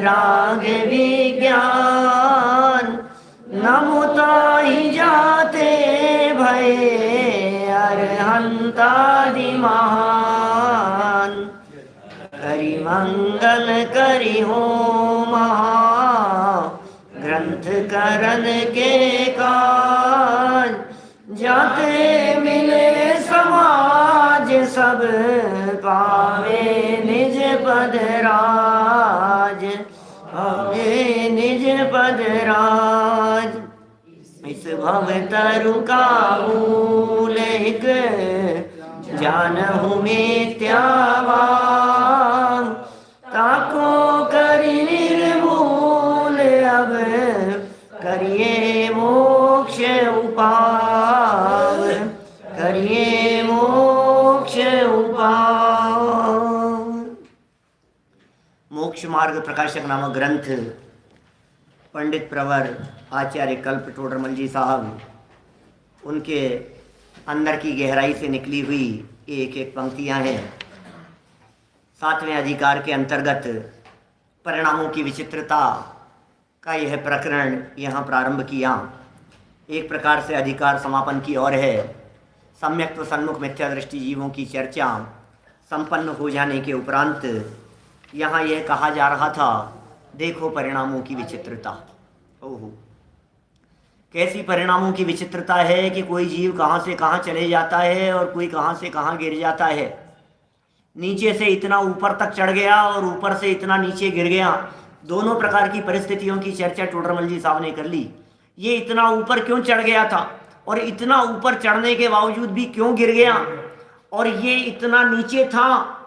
राग विज्ञान नमुताहि जाते भये अरहंतादि महान। करि मंगल करि हो महा ग्रंथ करन के काज। जाते मिले समाज सब पावे निज पद राज। पावे निज पद राज। इस भव तरु का मूल एक जानहु मिथ्यावान। ताको करि निर्मूल अब करिए मोक्ष उपाय। करिए मोक्ष उपाय। मोक्ष मार्ग प्रकाशक नामक ग्रंथ पंडित प्रवर आचार्य कल्प टोडरमल जी साहब, उनके अंदर की गहराई से निकली हुई एक एक पंक्तियां हैं। 7वें अधिकार के अंतर्गत परिणामों की विचित्रता का यह प्रकरण यहाँ प्रारंभ किया। एक प्रकार से अधिकार समापन की ओर है। सम्यक व सन्मुख मिथ्या दृष्टि जीवों की चर्चा संपन्न हो जाने के उपरांत यहाँ यह कहा जा रहा था, देखो परिणामों की विचित्रता। ओहो, कैसी परिणामों की विचित्रता है कि कोई जीव कहाँ से कहाँ चले जाता है और कोई कहाँ से कहाँ गिर जाता है। नीचे से इतना ऊपर तक चढ़ गया और ऊपर से इतना नीचे गिर गया। दोनों प्रकार की परिस्थितियों की चर्चा टोडरमल जी साहब ने कर ली। ये इतना ऊपर क्यों चढ़ गया था और इतना ऊपर चढ़ने के बावजूद भी क्यों गिर गया, और ये इतना नीचे था,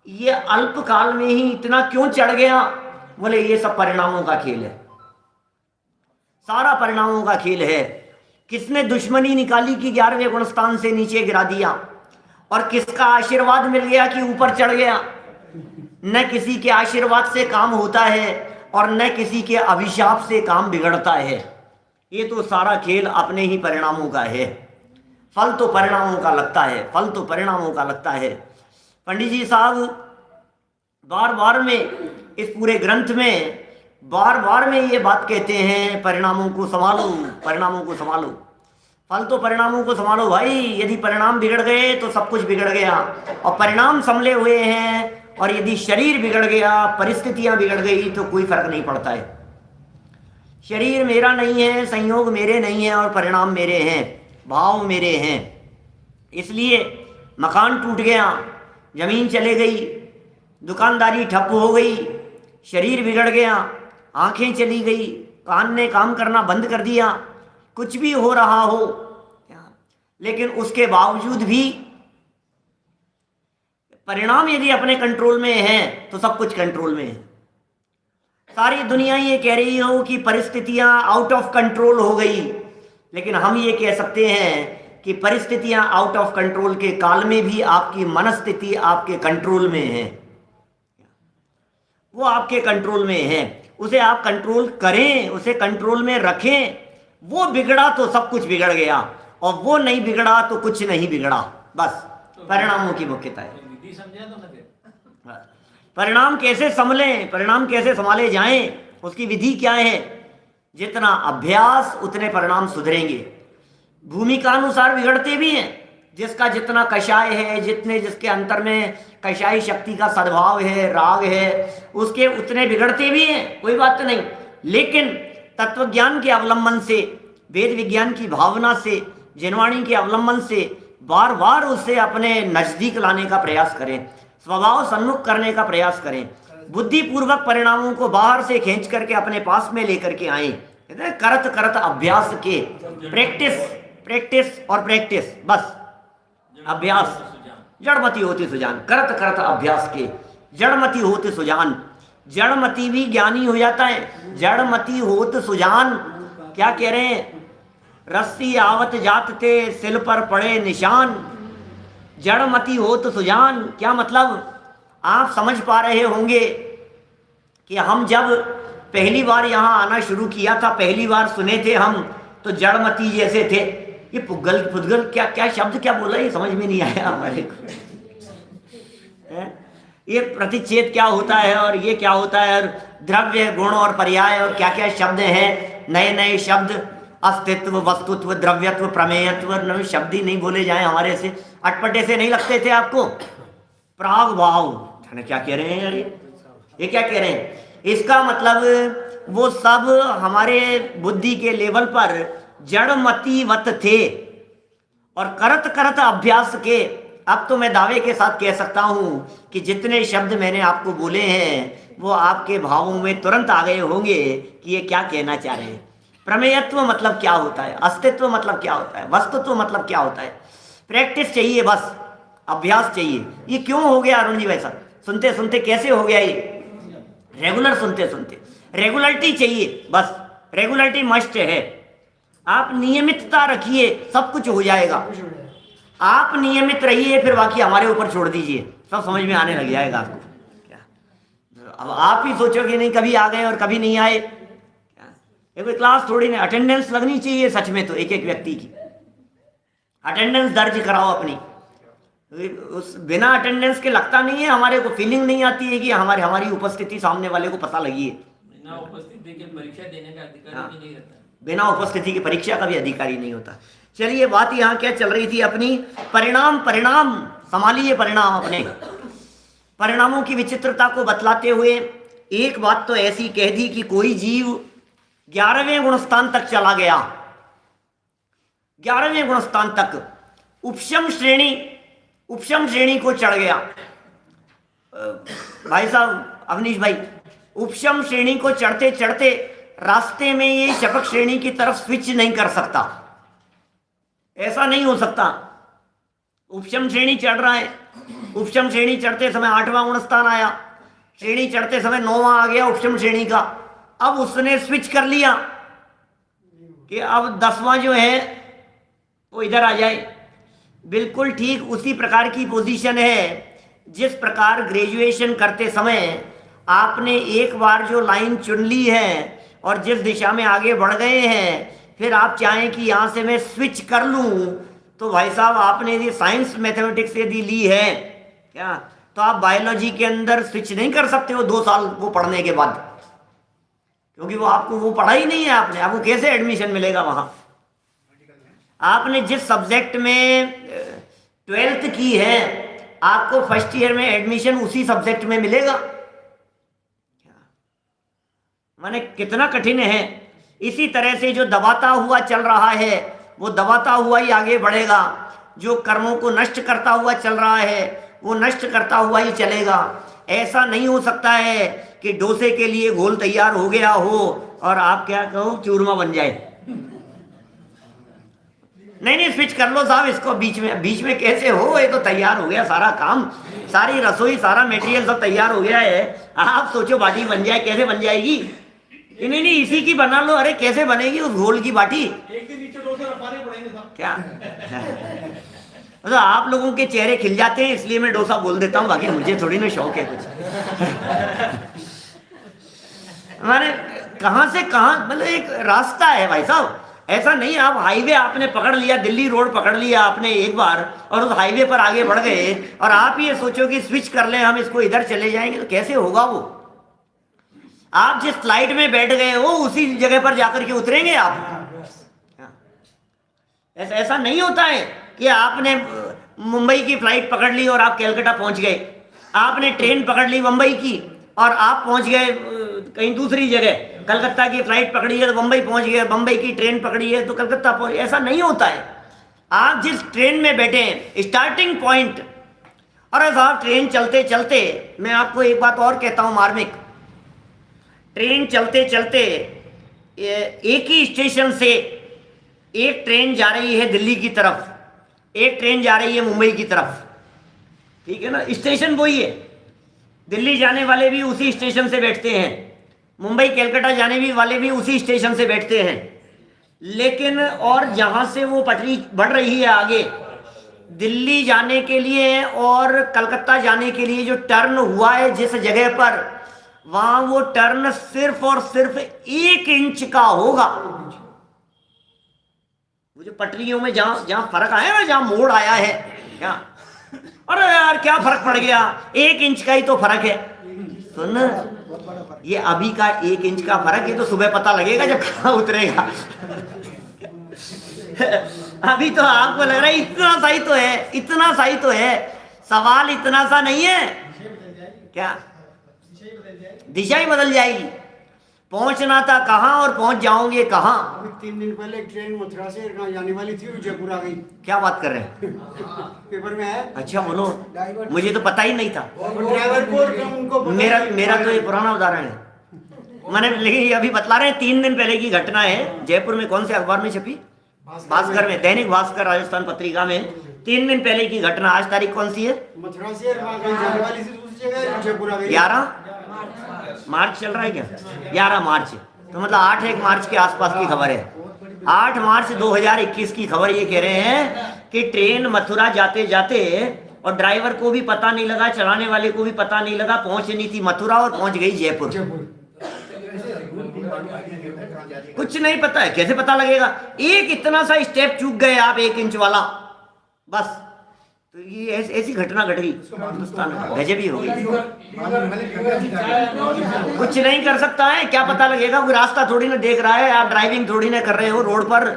ये अल्पकाल में ही इतना क्यों चढ़ गया। बोले ये सब परिणामों का खेल है, सारा परिणामों का खेल है। किसने दुश्मनी निकाली कि 11वें गुणस्थान से नीचे गिरा दिया, और किसका आशीर्वाद मिल गया कि ऊपर चढ़ गया। न किसी के आशीर्वाद से काम होता है और न किसी के अभिशाप से काम बिगड़ता है। ये तो सारा खेल अपने ही परिणामों का है। फल तो परिणामों का लगता है, फल तो परिणामों का लगता है। पंडित जी साहब बार बार में इस पूरे ग्रंथ में बार बार में ये बात कहते हैं, परिणामों को संभालो, परिणामों को संभालो। फल तो परिणामों को संभालो भाई। यदि परिणाम बिगड़ गए तो सब कुछ बिगड़ गया, और परिणाम संभले हुए हैं। और यदि शरीर बिगड़ गया, परिस्थितियां बिगड़ गई तो कोई फर्क नहीं पड़ता है। शरीर मेरा नहीं है, संयोग मेरे नहीं है, और परिणाम मेरे हैं, भाव मेरे हैं। इसलिए मकान टूट गया, जमीन चले गई, दुकानदारी ठप हो गई, शरीर बिगड़ गया, आंखें चली गई, कान ने काम करना बंद कर दिया, कुछ भी हो रहा हो, लेकिन उसके बावजूद भी परिणाम यदि अपने कंट्रोल में है तो सब कुछ कंट्रोल में है। सारी दुनिया ये कह रही हो कि परिस्थितियां आउट ऑफ कंट्रोल हो गई, लेकिन हम ये कह सकते हैं कि परिस्थितियां आउट ऑफ कंट्रोल के काल में भी आपकी मनस्थिति आपके कंट्रोल में है। वो आपके कंट्रोल में है, उसे आप कंट्रोल करें, उसे कंट्रोल में रखें। वो बिगड़ा तो सब कुछ बिगड़ गया, और वो नहीं बिगड़ा तो कुछ नहीं बिगड़ा। बस परिणामों की मुख्यता है। परिणाम कैसे संभलें, परिणाम कैसे संभाले जाएं, उसकी विधि क्या है। जितना अभ्यास उतने परिणाम सुधरेंगे। भूमिका अनुसार बिगड़ते भी हैं। जिसका जितना कषाय है, जितने जिसके अंतर में कषाय शक्ति का सद्भाव है, राग है, उसके उतने बिगड़ते भी हैं, कोई बात नहीं। लेकिन तत्वज्ञान के अवलंबन से, वेद विज्ञान की भावना से, जिनवाणी के अवलंबन से बार बार उसे अपने नजदीक लाने का प्रयास करें, स्वभाव सन्मुख करने का प्रयास करें। बुद्धिपूर्वक परिणामों को बाहर से खींच करके अपने पास में लेकर के आए। करत करत अभ्यास के, प्रैक्टिस प्रैक्टिस और प्रैक्टिस, बस अभ्यास। जड़मती होती सुजान, करत करत अभ्यास के, जड़मती होते सुजान। जड़मती भी ज्ञानी हो जाता है। जड़मती होत सुजान, क्या कह रहे हैं, रस्सी आवत जात ते सिल पर पड़े निशान। जड़मती होत सुजान, क्या मतलब। आप समझ पा रहे होंगे कि हम जब पहली बार यहाँ आना शुरू किया था, पहली बार सुने थे हम, तो जड़मती जैसे थे। ये पुद्गल पुद्गल क्या क्या शब्द क्या बोला, ये समझ में नहीं आया हमारे को। ये प्रतिच्छेद क्या होता है और ये क्या होता है, और द्रव्य, गुण और पर्याय और क्या क्या शब्द हैं, नए नए शब्द, अस्तित्व, वस्तुत्व, द्रव्यत्व, प्रमेयत्व, नए शब्द ही नहीं बोले जाएं हमारे से, अटपटे से नहीं लगते थे आपको? प्राग भाव, क्या कह रहे हैं यार, ये क्या कह रहे हैं? इसका मतलब वो सब हमारे बुद्धि के लेवल पर जड़मतीवत थे और करत करत अभ्यास के अब तो मैं दावे के साथ कह सकता हूं कि जितने शब्द मैंने आपको बोले हैं वो आपके भावों में तुरंत आ गए होंगे कि ये क्या कहना चाह रहे हैं। प्रमेयत्व मतलब क्या होता है, अस्तित्व मतलब क्या होता है, वस्तुत्व मतलब क्या होता है। प्रैक्टिस चाहिए, बस अभ्यास चाहिए। ये क्यों हो गया अरुण जी वैसा? सुनते सुनते कैसे हो गया ये? रेगुलर सुनते सुनते रेगुलरिटी चाहिए, बस रेगुलरिटी मस्ट है। आप नियमितता रखिए, सब कुछ हो जाएगा। आप नियमित रहिए, फिर बाकी हमारे ऊपर छोड़ दीजिए, सब समझ में आने लग जाएगा आपको। क्या अब आप ही सोचोगे नहीं कभी आ गए और कभी नहीं आए? कोई क्लास थोड़ी नहीं, अटेंडेंस लगनी चाहिए सच में तो एक एक व्यक्ति की। अटेंडेंस दर्ज कराओ अपनी, उस बिना अटेंडेंस के लगता नहीं है, हमारे को फीलिंग नहीं आती है कि हमारी उपस्थिति सामने वाले को पता लगी है। बिना उपस्थिति के परीक्षा देने का अधिकार नहीं रहता, बिना उपस्थिति की परीक्षा का भी अधिकारी नहीं होता। चलिए, बात यहाँ क्या चल रही थी अपनी? परिणाम संभालिए, परिणाम अपने परिणामों की विचित्रता को बतलाते हुए एक बात तो ऐसी कह दी कि कोई जीव 11वें गुणस्थान तक चला गया, 11वें गुणस्थान तक उपशम श्रेणी को चढ़ गया। भाई साहब अवनीश भाई, उपशम श्रेणी को चढ़ते चढ़ते रास्ते में ये शपक श्रेणी की तरफ स्विच नहीं कर सकता, ऐसा नहीं हो सकता। उपशम श्रेणी चढ़ रहा है, उपशम श्रेणी चढ़ते समय 8वां गुण स्थान आया, श्रेणी चढ़ते समय 9वां आ गया उपशम श्रेणी का। अब उसने स्विच कर लिया कि अब 10वां जो है वो इधर आ जाए। बिल्कुल ठीक उसी प्रकार की पोजीशन है जिस प्रकार ग्रेजुएशन करते समय आपने एक बार जो लाइन चुन ली है और जिस दिशा में आगे बढ़ गए हैं, फिर आप चाहें कि यहाँ से मैं स्विच कर लूँ, तो भाई साहब आपने यदि साइंस मैथमेटिक्स यदि ली है क्या, तो आप बायोलॉजी के अंदर स्विच नहीं कर सकते हो 2 साल वो पढ़ने के बाद, क्योंकि वो आपको वो पढ़ा ही नहीं है आपने। आपको कैसे एडमिशन मिलेगा वहाँ? आपने जिस सब्जेक्ट में 12th की है, आपको फर्स्ट ईयर में एडमिशन उसी सब्जेक्ट में मिलेगा। माने कितना कठिन है। इसी तरह से जो दबाता हुआ चल रहा है वो दबाता हुआ ही आगे बढ़ेगा, जो कर्मों को नष्ट करता हुआ चल रहा है वो नष्ट करता हुआ ही चलेगा। ऐसा नहीं हो सकता है कि डोसे के लिए घोल तैयार हो गया हो और आप क्या कहो चूरमा बन जाए। नहीं, स्विच कर लो साहब इसको, बीच में कैसे हो? ये तो तैयार हो गया सारा काम, सारी रसोई, सारा मटेरियल सब तैयार हो गया है। आप सोचो बाटी बन जाए, कैसे बन जाएगी? नहीं, इसी की बना लो। अरे कैसे बनेगी उस घोल की बाटी? एक दिन नीचे डोसे रखवाने पड़ेंगे साहब। क्या मतलब आप लोगों के चेहरे खिल जाते हैं इसलिए मैं डोसा बोल देता हूँ, बाकी मुझे थोड़ी ना शौक है कुछ। हमारे कहाँ से कहाँ, मतलब एक रास्ता है भाई साहब। ऐसा नहीं आप हाईवे आपने पकड़ लिया, दिल्ली रोड पकड़ लिया आपने एक बार और उस हाईवे पर आगे बढ़ गए और आप ये सोचो कि स्विच कर लें, हम इसको इधर चले जाएंगे, तो कैसे होगा वो? आप जिस फ्लाइट में बैठ गए हो उसी जगह पर जाकर के उतरेंगे आप। ऐसा नहीं होता है कि आपने मुंबई की फ्लाइट पकड़ ली और आप कलकत्ता पहुंच गए, आपने ट्रेन पकड़ ली मुंबई की और आप पहुंच गए कहीं दूसरी जगह। कलकत्ता की फ्लाइट पकड़ी है तो मुंबई पहुंच गए, मुंबई की ट्रेन पकड़ी है तो कलकत्ता पहुंच। ऐसा नहीं होता है। आप जिस ट्रेन में बैठे हैं स्टार्टिंग पॉइंट, अरे साहब ट्रेन चलते चलते, मैं आपको एक बात और कहता हूं मार्मिक, ट्रेन चलते चलते एक ही स्टेशन से एक ट्रेन जा रही है दिल्ली की तरफ, एक ट्रेन जा रही है मुंबई की तरफ, ठीक है ना? स्टेशन वही है, दिल्ली जाने वाले भी उसी स्टेशन से बैठते हैं, मुंबई कलकत्ता जाने भी वाले भी उसी स्टेशन से बैठते हैं। लेकिन और जहाँ से वो पटरी बढ़ रही है आगे दिल्ली जाने के लिए और कलकत्ता जाने के लिए जो टर्न हुआ है जिस जगह पर, वहाँ वो टर्न सिर्फ और सिर्फ 1 इंच का होगा। वो जो पटरियों में जहाँ फर्क आया ना, जहाँ मोड़ आया है, क्या अरे यार क्या फर्क पड़ गया, 1 इंच का ही तो फर्क है। सुन, ये अभी का 1 इंच का फर्क, ये तो सुबह पता लगेगा जब कहाँ उतरेगा। अभी तो आपको लग रहा है इतना सही तो है, इतना सही तो है। सवाल इतना सा नहीं है क्या, दिशा ही बदल जाएगी। पहुंचना था कहाँ और पहुंच जाओगे कहाँ। अभी 3 दिन पहले एक ट्रेन मथुरा से जाने वाली थी, जयपुर आ गई। क्या बात कर रहे हैं? पेपर में है। अच्छा बोलो, मुझे तो पता ही नहीं था। ड्राइवर को उनको मेरा तो ये पुराना उदाहरण है मैंने, लेकिन ये अभी बतला रहे हैं 3 दिन पहले की घटना है। जयपुर में कौन से अखबार में छपी? भास्कर में, दैनिक भास्कर राजस्थान पत्रिका में 3 दिन पहले की घटना। आज तारीख कौन सी है? मथुरा से जाने वाली थी दूसरी जगह, जयपुर आ गई। 11 मार्च चल रहा है क्या? 11 मार्च, तो मतलब 8-1 मार्च के आसपास की खबर है। 8 मार्च 2021 की खबर ये कह रहे हैं कि ट्रेन मथुरा जाते जाते, और ड्राइवर को भी पता नहीं लगा, चलाने वाले को भी पता नहीं लगा, पहुंचनी थी मथुरा और पहुंच गई जयपुर। कुछ नहीं पता है, कैसे पता लगेगा? एक इतना सा स्टेप चूक गए आप, 1 इंच वाला, बस तो ये ऐसी घटना घट गई हिंदुस्तान में, गजब ही हो गई। कुछ नहीं कर सकता है, क्या पता लगेगा? कोई रास्ता थोड़ी ना देख रहा है, आप ड्राइविंग थोड़ी ना कर रहे हो, रोड पर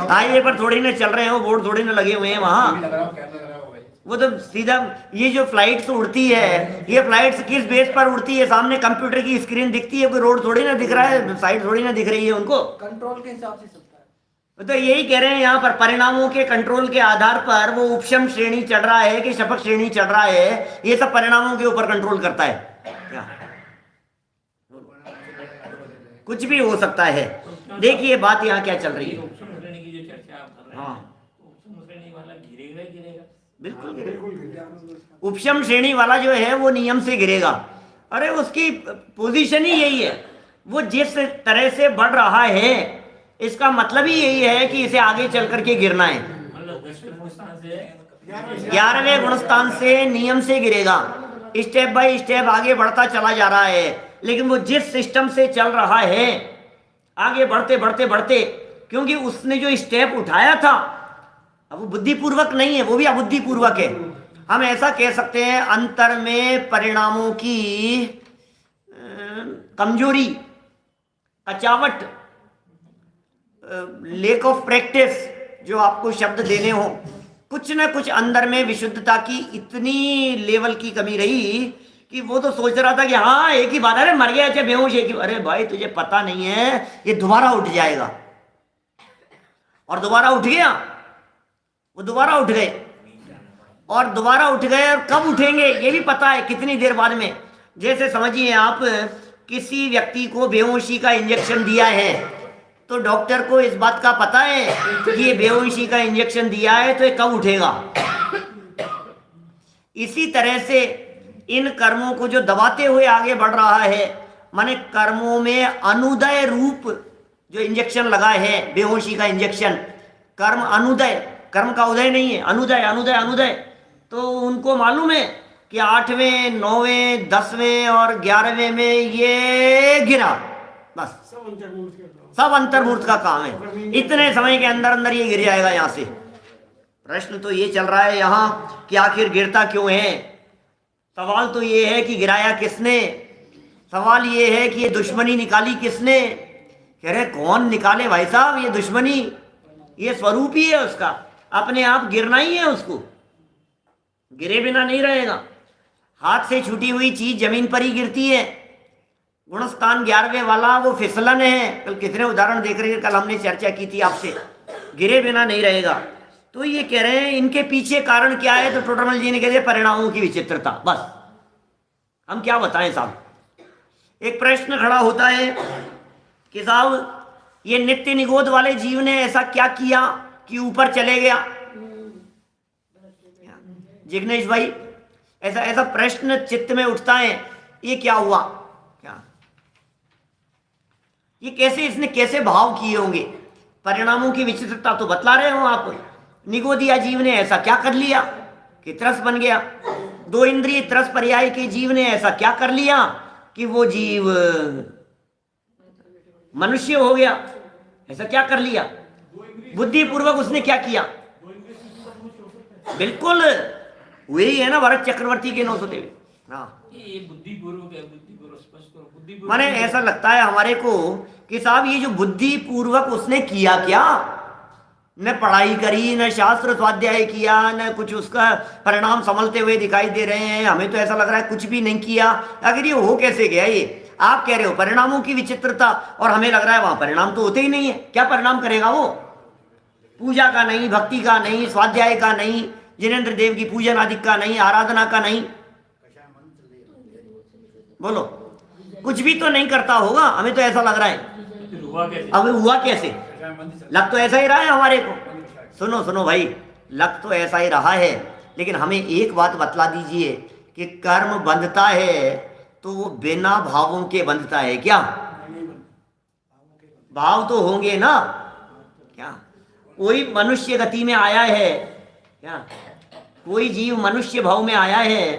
हाईवे पर थोड़ी ना चल रहे हो, बोर्ड थोड़ी ना लगे हुए हैं वहां। वो तो सीधा, ये जो फ्लाइट्स उड़ती है, ये फ्लाइट्स किस बेस पर उड़ती है? सामने कंप्यूटर की स्क्रीन दिखती है, कोई रोड थोड़ी ना दिख रहा है, साइड थोड़ी ना दिख रही है उनको, कंट्रोल के हिसाब से चलता है। तो यही कह रहे हैं यहाँ पर, परिणामों के कंट्रोल के आधार पर वो उपशम श्रेणी चढ़ रहा है कि शपथ श्रेणी चढ़ रहा है, ये सब परिणामों के ऊपर कंट्रोल करता है। क्या कुछ भी हो सकता है। देखिए बात यहाँ क्या चल रही है। हाँ बिल्कुल गिरेगा। उपशम श्रेणी वाला जो है वो नियम से गिरेगा। अरे उसकी पोजीशन ही यही है, वो जिस तरह से बढ़ रहा है इसका मतलब ही यही है कि इसे आगे चल करके गिरना है। 11वें गुणस्थान से नियम से गिरेगा, स्टेप बाय स्टेप आगे बढ़ता चला जा रहा है। लेकिन वो जिस सिस्टम से चल रहा है, आगे बढ़ते बढ़ते बढ़ते, क्योंकि उसने जो स्टेप उठाया था, अब वो बुद्धिपूर्वक नहीं है, वो भी अबुद्धिपूर्वक है। हम ऐसा कह सकते हैं, अंतर में परिणामों की कमजोरी, कचावट, लेक ऑफ प्रैक्टिस, जो आपको शब्द देने हो, कुछ ना कुछ अंदर में विशुद्धता की इतनी लेवल की कमी रही कि वो तो सोच रहा था कि हाँ एक ही बात, अरे मर गया चाहे बेहोश, एक ही, अरे भाई तुझे पता नहीं है ये दोबारा उठ जाएगा, और दोबारा उठ गया, वो दोबारा उठ गए, और दोबारा उठ गए, और कब उठेंगे ये भी पता है, कितनी देर बाद में। जैसे समझिए आप किसी व्यक्ति को बेहोशी का इंजेक्शन दिया है, तो डॉक्टर को इस बात का पता है कि ये बेहोशी का इंजेक्शन दिया है तो ये कब उठेगा। इसी तरह से इन कर्मों को जो दबाते हुए आगे बढ़ रहा है, माने कर्मों में अनुदय रूप जो इंजेक्शन लगा है, बेहोशी का इंजेक्शन, कर्म अनुदय, कर्म का उदय नहीं है, अनुदय अनुदय अनुदय। तो उनको मालूम है कि 8वें 9वें 10वें और 11वें में ये गिरा, बस सब अंतर्मूर्त का काम है, इतने समय के अंदर अंदर ये गिर जाएगा यहाँ से। प्रश्न तो ये चल रहा है यहाँ कि आखिर गिरता क्यों है। सवाल तो ये है कि गिराया किसने, सवाल ये है कि ये दुश्मनी निकाली किसने। कह रहे कौन निकाले भाई साहब, ये दुश्मनी, ये स्वरूप ही है उसका, अपने आप गिरना ही है उसको, गिरे बिना नहीं रहेगा। हाथ से छूटी हुई चीज जमीन पर ही गिरती है। गुणस्थान 11वें वाला वो फिसलन है, कल कितने उदाहरण देख रहे हैं, कल हमने चर्चा की थी आपसे, गिरे बिना नहीं रहेगा। तो ये कह रहे हैं इनके पीछे कारण क्या है, तो टोडरमल जी ने कह दिया परिणामों की विचित्रता। बस हम क्या बताएं साहब। एक प्रश्न खड़ा होता है कि साहब ये नित्य निगोद वाले जीव ने ऐसा क्या किया कि ऊपर चले गया। जिग्नेश भाई, ऐसा ऐसा प्रश्न चित्त में उठता है, ये क्या हुआ, क्या ये कैसे, इसने कैसे भाव किए होंगे। परिणामों की विचित्रता तो बतला रहे हो आप, निगोदिया जीव ने ऐसा क्या कर लिया कि त्रस बन गया। 2 इंद्रिय त्रस पर्याय के जीव ने ऐसा क्या कर लिया कि वो जीव मनुष्य हो गया, ऐसा क्या कर लिया, बुद्धिपूर्वक उसने क्या किया। बिल्कुल हुए ही है ना भरत चक्रवर्ती के 900 हुए। हाँ, ये बुद्धिपूर्वक है, बुद्धिपूर्वक स्पष्ट करो, बुद्धिपूर्वक। माने ऐसा लगता है हमारे को कि साहब ये जो बुद्धि पूर्वक उसने किया क्या, न पढ़ाई करी, न शास्त्र स्वाध्याय किया, न कुछ उसका परिणाम संभलते हुए दिखाई दे रहे हैं। हमें तो ऐसा लग रहा है कुछ भी नहीं किया। आखिर ये हो कैसे गया? ये आप कह रहे हो परिणामों की विचित्रता, और हमें लग रहा है वहां परिणाम तो होते ही नहीं है। क्या परिणाम करेगा वो? पूजा का नहीं, भक्ति का नहीं, स्वाध्याय का नहीं, जिनेन्द्र देव की पूजन आदि का नहीं, आराधना का नहीं, बोलो कुछ भी तो नहीं करता होगा। हमें तो ऐसा लग रहा है। फिर हुआ कैसे? अब हुआ कैसे? लग तो ऐसा ही रहा है हमारे को। सुनो सुनो भाई, लग तो ऐसा ही रहा है, लेकिन हमें एक बात बतला दीजिए कि कर्म बंधता है तो वो बिना भावों के बंधता है क्या? भाव तो होंगे ना। क्या कोई मनुष्य गति में आया है क्या? कोई जीव मनुष्य भाव में आया है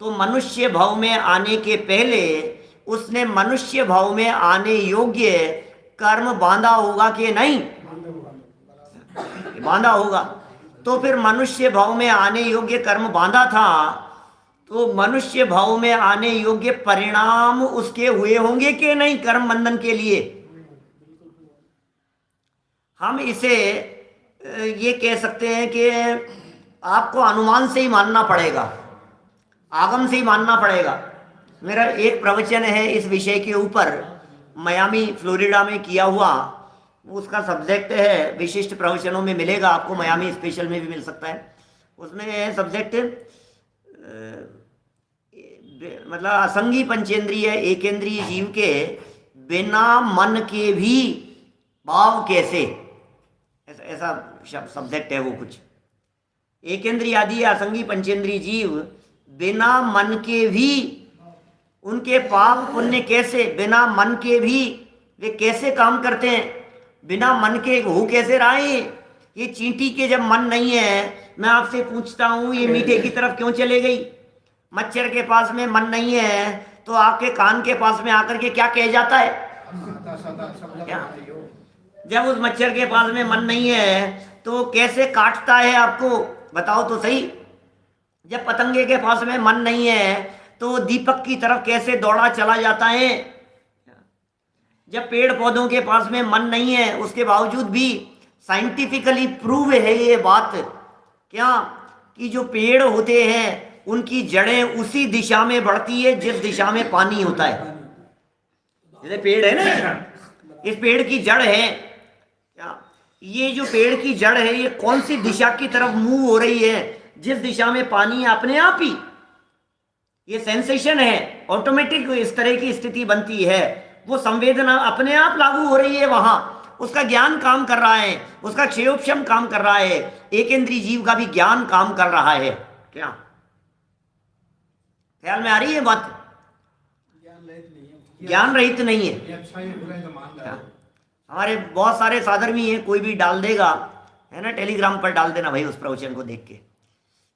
तो मनुष्य भाव में आने के पहले उसने मनुष्य भाव में आने योग्य कर्म बांधा होगा कि नहीं? बांधा होगा। तो फिर मनुष्य भाव में आने योग्य कर्म बांधा था, तो मनुष्य भाव में आने योग्य परिणाम उसके हुए होंगे कि नहीं कर्म बंधन के लिए? हम इसे ये कह सकते हैं कि आपको अनुमान से ही मानना पड़ेगा, आगम से ही मानना पड़ेगा। मेरा एक प्रवचन है इस विषय के ऊपर, मियामी फ्लोरिडा में किया हुआ। उसका सब्जेक्ट है, विशिष्ट प्रवचनों में मिलेगा आपको, मियामी स्पेशल में भी मिल सकता है। उसमें सब्जेक्ट मतलब असंगी पंचेंद्रिय एकेंद्रीय जीव के बिना मन के भी भाव कैसे, ऐसा सब्जेक्ट है वो कुछ। एकेंद्रीय आदि असंगी पंचेंद्रीय जीव बिना मन के भी उनके पाप पुण्य कैसे, बिना मन के भी वे कैसे काम करते हैं, बिना मन के हो कैसे रहा है? ये चींटी के जब मन नहीं है, मैं आपसे पूछता हूं ये मीठे की तरफ क्यों चले गई? मच्छर के पास में मन नहीं है तो आपके कान के पास में आकर के क्या कह जाता है? क्या? जब उस मच्छर के पास में मन नहीं है तो कैसे काटता है आपको, बताओ तो सही। जब पतंगे के पास में मन नहीं है तो दीपक की तरफ कैसे दौड़ा चला जाता है? जब पेड़ पौधों के पास में मन नहीं है, उसके बावजूद भी साइंटिफिकली प्रूव है ये बात क्या, कि जो पेड़ होते हैं उनकी जड़ें उसी दिशा में बढ़ती है जिस दिशा में पानी होता है। जैसे पेड़ है ना, इस पेड़ की जड़ है क्या, ये जो पेड़ की जड़ है ये कौन सी दिशा की तरफ मूव हो रही है? जिस दिशा में पानी है, अपने आप ही ये सेंसेशन है, ऑटोमेटिक इस तरह की स्थिति बनती है। वो संवेदना अपने आप लागू हो रही है वहां, उसका ज्ञान काम कर रहा है, उसका क्षेयोपशम काम कर रहा है, एक इंद्रिय जीव का भी ज्ञान काम कर रहा है। क्या ख्याल में आ रही है बात? ज्ञान रहित नहीं है। हमारे बहुत सारे साधर्मी हैं, कोई भी डाल देगा है ना, टेलीग्राम पर डाल देना भाई उस प्रवचन को देख के।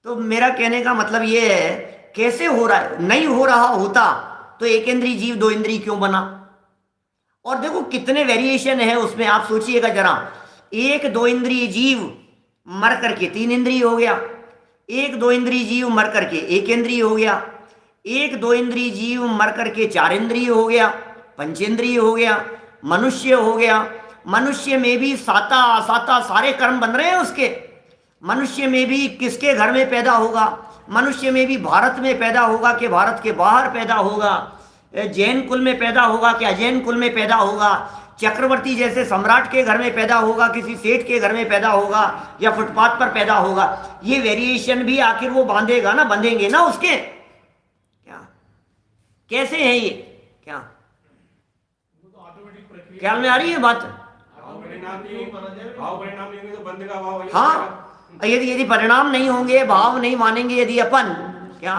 तो मेरा कहने का मतलब ये है, कैसे हो रहा है? नहीं हो रहा होता तो एक इंद्रिय जीव दो इंद्रिय क्यों बना? और देखो कितने वेरिएशन है उसमें, आप सोचिएगा जरा। एक दो इंद्रिय जीव मर करके तीन इंद्रिय हो गया, एक दो इंद्रिय जीव मर करके एक इंद्रिय हो गया, एक दो इंद्रिय जीव मर करके चार इंद्रिय हो गया, पंचेंद्रिय हो गया, मनुष्य हो गया। मनुष्य में भी साता असाता सारे कर्म बन रहे हैं उसके। मनुष्य में भी किसके घर में पैदा होगा? मनुष्य में भी भारत में पैदा होगा कि भारत के बाहर पैदा होगा? जैन कुल में पैदा होगा कि अजैन कुल में पैदा होगा? चक्रवर्ती जैसे सम्राट के घर में पैदा होगा, किसी सेठ के घर में पैदा होगा, या फुटपाथ पर पैदा होगा? ये वेरिएशन भी आखिर वो बांधेगा ना, बंधेंगे ना उसके। क्या कैसे है ये? क्या ख्याल में आ रही है बात? हाँ, यदि परिणाम नहीं होंगे, भाव नहीं मानेंगे यदि अपन, क्या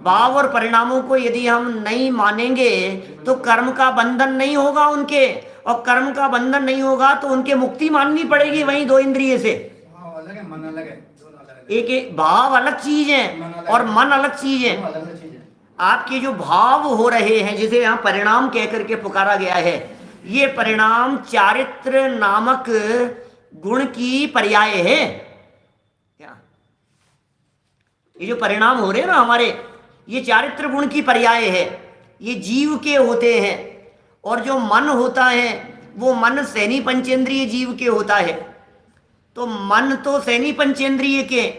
भाव और परिणामों को यदि हम नहीं मानेंगे तो कर्म का बंधन नहीं होगा उनके, और कर्म का बंधन नहीं होगा तो उनके मुक्ति माननी पड़ेगी वहीं दो इंद्रिय से। एक भाव अलग चीज है और मन अलग चीज है। आपके जो भाव हो रहे हैं, जिसे यहाँ परिणाम कह करके पुकारा गया है, ये परिणाम चारित्र नामक गुण की पर्याय है। क्या ये जो परिणाम हो रहे हैं ना हमारे, ये चारित्र गुण की पर्याय है, ये जीव के होते हैं। और जो मन होता है वो मन सैनी पंचेंद्रिय जीव के होता है। तो मन तो सैनी पंचेंद्रिय के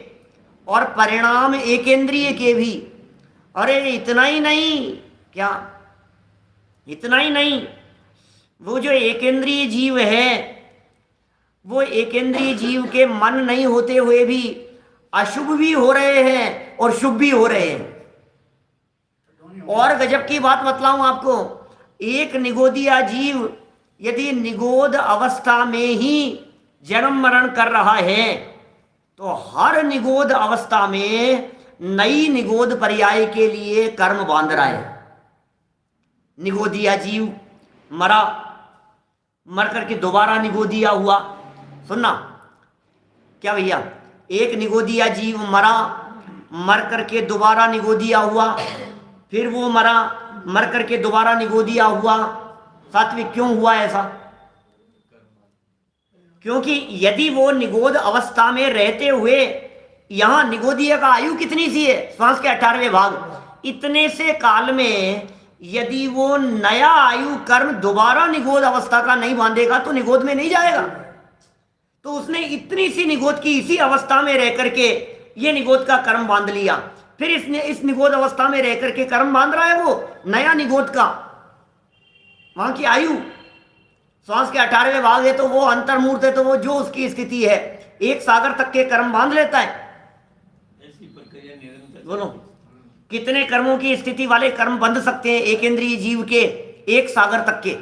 और परिणाम एकेंद्रिय के भी। अरे इतना ही नहीं, क्या इतना ही नहीं, वो जो एकेंद्रिय जीव है, वो एकेंद्रिय जीव के मन नहीं होते हुए भी अशुभ भी हो रहे हैं और शुभ भी हो रहे हैं। और गजब की बात बतलाऊं आपको, एक निगोदिया जीव यदि निगोद अवस्था में ही जन्म मरण कर रहा है तो हर निगोद अवस्था में नई निगोद पर्याय के लिए कर्म बांध रहा है। निगोदिया जीव मरा, मर करके दोबारा निगोदिया हुआ। सुनना क्या भैया, एक निगोदिया जीव मरा, मर करके दोबारा निगोदिया हुआ, फिर वो मरा, मर करके दोबारा निगोदिया हुआ। सात्विक क्यों हुआ ऐसा? क्योंकि यदि वो निगोद अवस्था में रहते हुए, यहां निगोदिया का आयु कितनी सी है, श्वास के 18वें भाग, इतने से काल में यदि वो नया आयु कर्म दोबारा निगोद अवस्था का नहीं बांधेगा तो निगोद में नहीं जाएगा। तो उसने इतनी सी निगोद की इसी अवस्था में रह करके ये निगोद का कर्म बांध लिया, फिर इसने इस निगोद अवस्था में रह करके कर्म बांध रहा है वो नया निगोद का। वहां की आयु श्वास के 18वें भाग है तो वो अंतर्मूर्त है, तो वो जो उसकी स्थिति है एक सागर तक के कर्म बांध लेता है। ऐसी प्रक्रिया निरंतर। बोलो कितने कर्मों की स्थिति वाले कर्म बंध सकते हैं एक इंद्रिय जीव के? एक सागर तक के।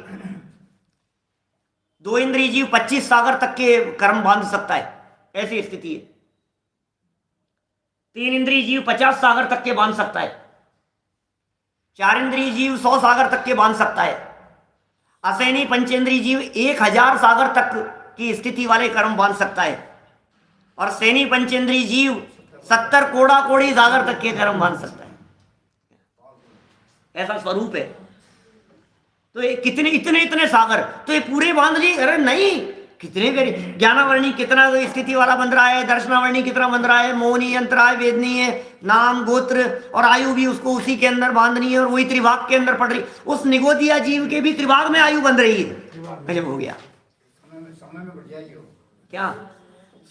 दो इंद्रिय जीव 25 सागर तक के कर्म बांध सकता है, ऐसी स्थिति है। तीन इंद्रिय जीव 50 सागर तक के बांध सकता है। चार इंद्रिय जीव 100 सागर तक के बांध सकता है। असैनी पंचेंद्रिय जीव 1000 सागर तक की स्थिति वाले कर्म बांध सकता है। और सैनी पंचेंद्रिय जीव 70 कोड़ा कोड़ी सागर तक के कर्म बांध सकता है। ऐसा स्वरूप है। तो ये कितने इतने इतने सागर, तो ये पूरे बांध लिए? अरे नहीं, कितने करी। ज्ञानावर्णी कितना स्थिति वाला बन रहा है, दर्शनावर्णी कितना बन रहा है, मोहनी अंतराय वेदनी है, नाम गोत्र और आयु भी उसको उसी के अंदर बांधनी है और वही त्रिभाग के अंदर पड़ रही। उस निगोदिया जीव के भी त्रिभाग में आयु बंध रही है। गजब हो गया क्या?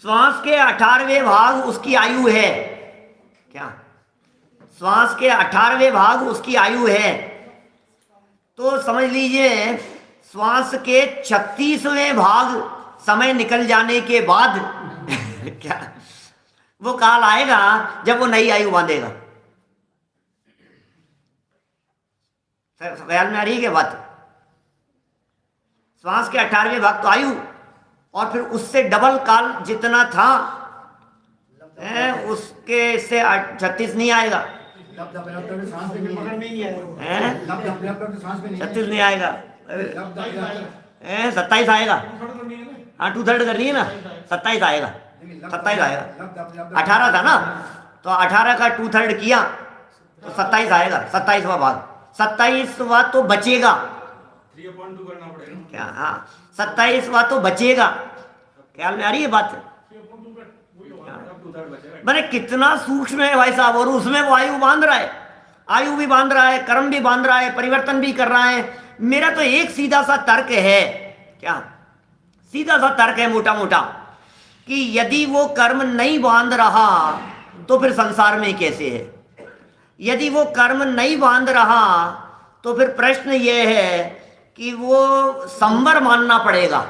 श्वास के 18वें भाग उसकी आयु है क्या? श्वास के 18वें भाग उसकी आयु है। तो समझ लीजिए श्वास के 36वें भाग समय निकल जाने के बाद क्या वो काल आएगा जब वो नई आयु बांधेगा। ख्याल में आ रही है क्या बात? श्वास के 18वें भाग तो आयु, और फिर उससे डबल काल जितना था उसके से 36 नहीं आएगा। 36 नहीं आएगा, 27 आएगा। हाँ 2/3 करनी है ना, 27 आएगा। 27 आएगा। 18 था ना, तो 18 का 2/3 किया तो 27 आएगा। 27वां भाग, 27वां तो बचेगा क्या? हाँ 27वां तो बचेगा। ख्याल में आ रही है बात? मैंने कितना सूक्ष्म है भाई साहब। और उसमें वो आयु बांध रहा है, आयु भी बांध रहा है, कर्म भी बांध रहा है, परिवर्तन भी कर रहा है। मेरा तो एक सीधा सा तर्क है, क्या सीधा सा तर्क है मोटा मोटा, कि यदि वो कर्म नहीं बांध रहा तो फिर संसार में कैसे है? यदि वो कर्म नहीं बांध रहा तो फिर प्रश्न ये है कि वो संवर मानना पड़ेगा,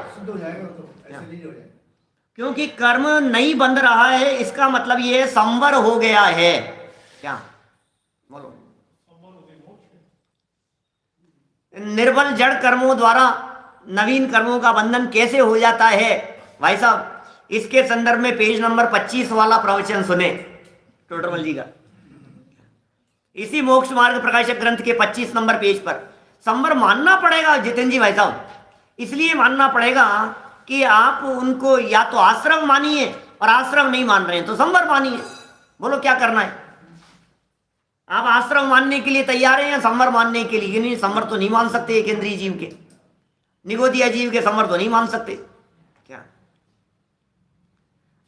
क्योंकि कर्म नहीं बंध रहा है, इसका मतलब ये संवर हो गया है। क्या बोलो? निर्बल जड़ कर्मों द्वारा नवीन कर्मों का बंधन कैसे हो जाता है भाई साहब? इसके संदर्भ में पेज नंबर 25 वाला प्रवचन सुने टोडरमल जी का, इसी मोक्ष मार्ग प्रकाशक ग्रंथ के 25 नंबर पेज पर। संवर मानना पड़ेगा जितेंद्र जी भाई साहब, इसलिए मानना पड़ेगा कि आप उनको या तो आश्रम मानिए, और आश्रम नहीं मान रहे हैं तो संवर मानिए। बोलो क्या करना है? आप आश्रम मानने के लिए तैयार हैं या संवर मानने के लिए? नहीं, संवर तो नहीं मान सकते एक इंद्रिय जीव के, निगोदिया जीव के संवर तो नहीं मान सकते। क्या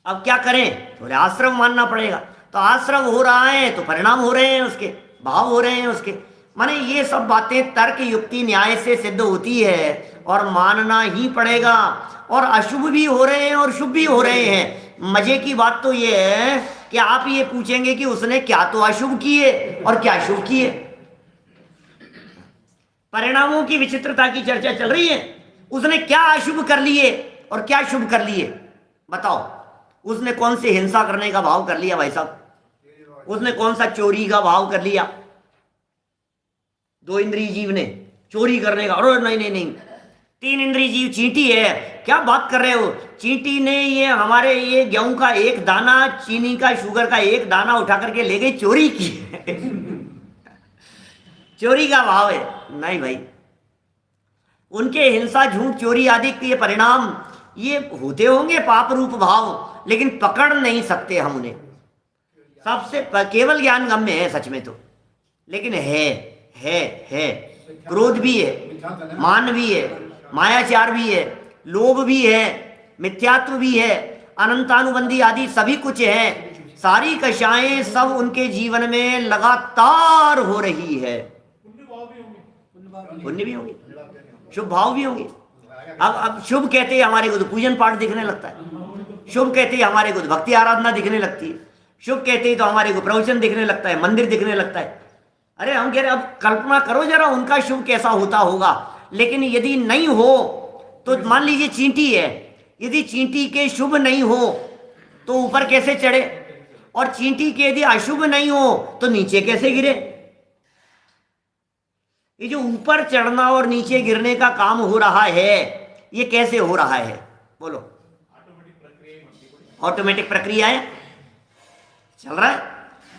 अब क्या करें? बोले आश्रम मानना पड़ेगा। तो आश्रव हो रहा है तो परिणाम हो रहे हैं उसके, भाव हो रहे हैं उसके। माने ये सब बातें तर्क युक्ति न्याय से सिद्ध होती है और मानना ही पड़ेगा। और अशुभ भी हो रहे हैं और शुभ भी हो रहे हैं। मजे की बात तो ये है कि आप ये पूछेंगे कि उसने क्या तो अशुभ किए और क्या शुभ किए। परिणामों की विचित्रता की चर्चा चल रही है। उसने क्या अशुभ कर लिए और क्या शुभ कर लिए, बताओ। उसने कौन से हिंसा करने का भाव कर लिया भाई साहब, उसने कौन सा चोरी का भाव कर लिया। दो इंद्रिय जीव ने चोरी करने का, अरे नहीं नहीं नहीं, तीन इंद्रिय जीव चींटी है, क्या बात कर रहे हो। चींटी ने ये हमारे ये गेहूं का एक दाना, चीनी का, शुगर का एक दाना उठा करके ले गई, चोरी की चोरी का भाव है। नहीं भाई, उनके हिंसा, झूठ, चोरी आदि के ये परिणाम ये होते होंगे पाप रूप भाव, लेकिन पकड़ नहीं सकते हम उन्हें। सबसे केवल ज्ञान गम्य है सच में तो, लेकिन है क्रोध भी है, मान भी है, मायाचार भी है, लोभ भी है, मिथ्यात्व भी है, अनंतानुबंधी आदि सभी कुछ है। सारी कषाएं सब उनके जीवन में लगातार हो रही है। पुण्य भी होंगे, शुभ भाव भी होंगे। अब शुभ कहते हैं हमारे को तो पूजन पाठ दिखने लगता है, शुभ कहते हैं हमारे को तो भक्ति आराधना दिखने लगती है, शुभ कहते हैं तो हमारे को प्रवचन दिखने लगता है, मंदिर दिखने लगता है। अरे हम कह रहे अब कल्पना करो जरा उनका शुभ कैसा होता होगा। लेकिन यदि नहीं हो तो मान लीजिए चींटी है, यदि चींटी के शुभ नहीं हो तो ऊपर कैसे चढ़े, और चींटी के यदि अशुभ नहीं हो तो नीचे कैसे गिरे। ये जो ऊपर चढ़ना और नीचे गिरने का काम हो रहा है, ये कैसे हो रहा है बोलो। ऑटोमेटिक प्रक्रिया है, चल रहा है।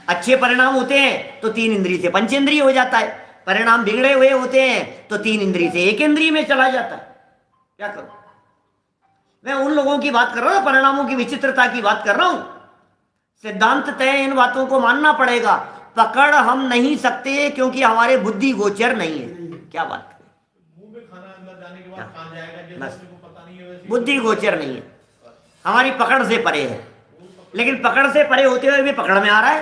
अच्छे परिणाम होते हैं तो तीन इंद्रिय से पंचेंद्रिय हो जाता है, परिणाम बिगड़े हुए होते हैं तो तीन इंद्रिय से एक इंद्रिय में चला जाता है। क्या करूं मैं, उन लोगों की बात कर रहा हूं, परिणामों की विचित्रता की बात कर रहा हूं। सिद्धांत तय इन बातों को मानना पड़ेगा, पकड़ हम नहीं सकते क्योंकि हमारे बुद्धि गोचर नहीं है। क्या बात करें, मुंह में खाना अंदर जाने के बाद कहां जाएगा जैसे को पता नहीं है, वैसे बुद्धि गोचर नहीं है, हमारी पकड़ से परे है। लेकिन पकड़ से परे होते हुए भी पकड़ में आ रहा है,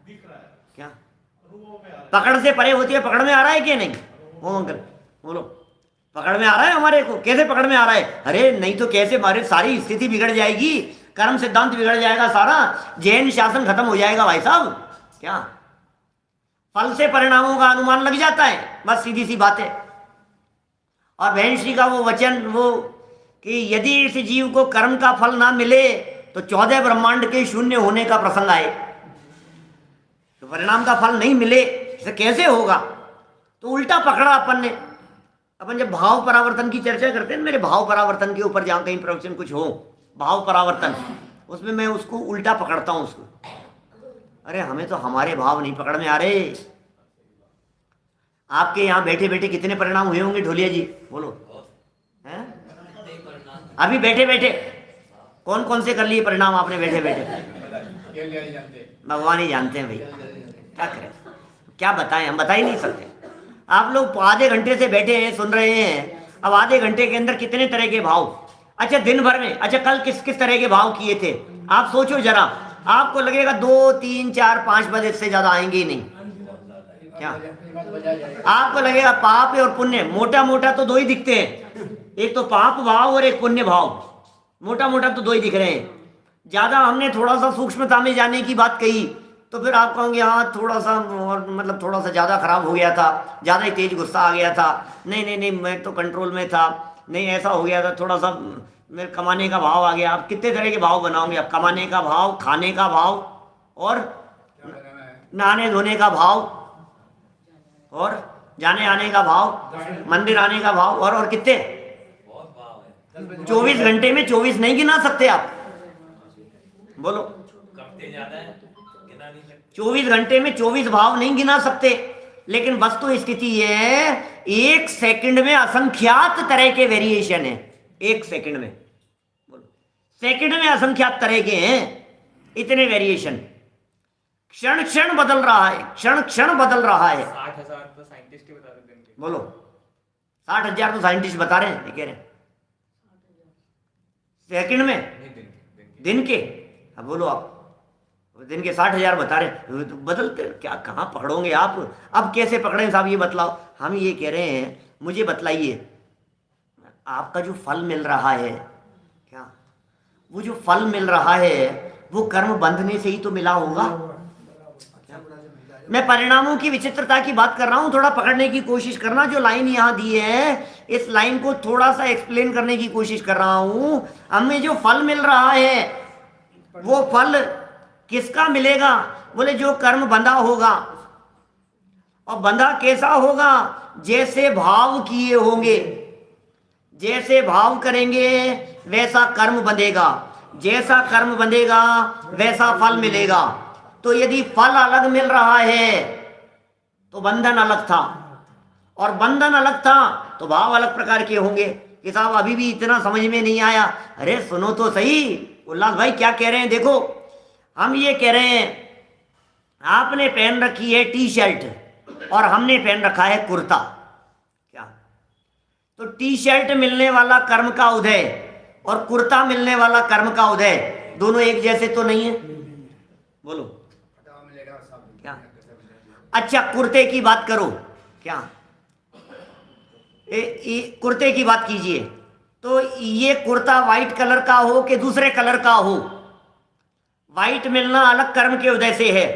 दिख रहा है, क्या अनुभव में आ रहा पकड़ से परे होते हुए पकड़ में आ रहा है कि नहीं। ओ अंकल बोलो, पकड़ में आ रहा है हमारे को, कैसे पकड़ में आ रहा है। अरे नहीं तो कैसे, हमारे सारी स्थिति बिगड़ जाएगी, कर्म सिद्धांत बिगड़ जाएगा, सारा जैन शासन खत्म हो जाएगा भाई साहब। क्या फल से परिणामों का अनुमान लग जाता है, बस सीधी सी बात है। और बहन श्री का वो वचन वो कि यदि इस जीव को कर्म का फल ना मिले तो 14 ब्रह्मांड के शून्य होने का प्रसंग आए, तो परिणाम का फल नहीं मिले इसे कैसे होगा। तो उल्टा पकड़ा अपन ने। अपन जब भाव परावर्तन की चर्चा करते हैं, मेरे भाव परावर्तन के ऊपर जहां कहीं प्रवचन कुछ हो, भाव परावर्तन, उसमें मैं उसको उल्टा पकड़ता हूं उसको। अरे हमें तो हमारे भाव नहीं पकड़ में आ रहे। आपके यहाँ बैठे बैठे कितने परिणाम हुए होंगे ढोलिया जी, बोलो हैं? अभी बैठे बैठे कौन कौन से कर लिए परिणाम आपने बैठे बैठे? भगवान ही जानते हैं भाई, क्या करें, क्या बताएं, हम बता ही नहीं सकते। आप लोग आधे घंटे से बैठे हैं, सुन रहे हैं, अब आधे घंटे के अंदर कितने तरह के भाव। अच्छा दिन भर में, अच्छा कल किस किस तरह के भाव किए थे आप सोचो जरा। आपको लगेगा 2, 3, 4, 5 बजे से ज्यादा आएंगे ही नहीं। क्या आपको लगेगा पाप और पुण्य, मोटा मोटा तो दो ही दिखते हैं, एक तो पाप भाव और एक पुण्य भाव, मोटा मोटा तो दो ही दिख रहे हैं। ज्यादा हमने थोड़ा सा सूक्ष्मता में जाने की बात कही तो फिर आप कहोगे हाँ थोड़ा सा, और मतलब थोड़ा सा ज़्यादा खराब हो गया था, ज़्यादा ही तेज गुस्सा आ गया था, नहीं नहीं नहीं मैं तो कंट्रोल में था, नहीं ऐसा हो गया था, थोड़ा सा मेरे कमाने का भाव आ गया। आप कितने तरह के भाव बनाओगे आप, कमाने का भाव, खाने का भाव, और नहाने धोने का भाव, और जाने आने का भाव, मंदिर आने का भाव, और कितने 24 घंटे में 24 नहीं गिना सकते आप, बोलो करते ज्यादा है, गिना नहीं सकते। 24 घंटे में 24 भाव नहीं गिना सकते। लेकिन वस्तु स्थिति है 1 सेकंड में असंख्यात तरह के वेरिएशन है। 1 सेकंड में, बोलो सेकंड में असंख्यात तरह के हैं, इतने वेरिएशन, क्षण क्षण बदल रहा है, क्षण क्षण बदल रहा है। 60,000 तो साइंटिस्ट ही बता देते हैं। बोलो 60,000 तो साइंटिस्ट बता रहे हैं, ये कह रहे हैं सेकंड में, दिन के। अब बोलो आप दिन के 60,000 बता रहे, तो बदलते क्या, कहाँ पकड़ोगे आप? अब कैसे पकड़ें साहब ये बतलाओ। हम ये कह रहे हैं, मुझे बतलाइए, आपका जो फल मिल रहा है, क्या वो जो फल मिल रहा है वो कर्म बंधने से ही तो मिला होगा। मैं परिणामों की विचित्रता की बात कर रहा हूं, थोड़ा पकड़ने की कोशिश करना। जो लाइन यहां दी है, इस लाइन को थोड़ा सा एक्सप्लेन करने की कोशिश कर रहा हूं। हमें जो फल मिल रहा है वो फल किसका मिलेगा? बोले जो कर्म बंधा होगा। और बंधा कैसा होगा? जैसे भाव किए होंगे, जैसे भाव करेंगे वैसा कर्म बंधेगा, जैसा कर्म बंधेगा वैसा फल मिलेगा। तो यदि फल अलग मिल रहा है तो बंधन अलग था, और बंधन अलग था तो भाव अलग प्रकार के होंगे। कि साहब अभी भी इतना समझ में नहीं आया। अरे सुनो तो सही, उल्लास भाई क्या कह रहे हैं। देखो, हम ये कह रहे हैं, आपने पहन रखी है टी शर्ट और हमने पहन रखा है कुर्ता। क्या तो टी शर्ट मिलने वाला कर्म का उदय और कुर्ता मिलने वाला कर्म का उदय दोनों एक जैसे तो नहीं है? बोलो क्या? अच्छा, कुर्ते की बात करो। क्या कुर्ते की बात कीजिए, तो ये कुर्ता व्हाइट कलर का हो कि दूसरे कलर का हो, व्हाइट मिलना अलग कर्म के उदय से है,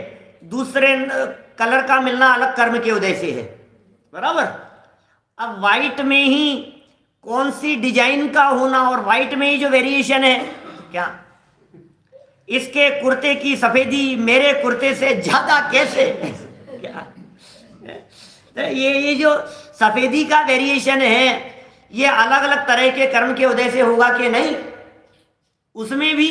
दूसरे कलर का मिलना अलग कर्म के उदय से है, बराबर। अब व्हाइट में ही कौन सी डिजाइन का होना और व्हाइट में ही जो वेरिएशन है, क्या इसके कुर्ते की सफेदी मेरे कुर्ते से ज्यादा कैसे? क्या ये जो सफेदी का वेरिएशन है ये अलग अलग तरह के कर्म के उदय से होगा कि नहीं? उसमें भी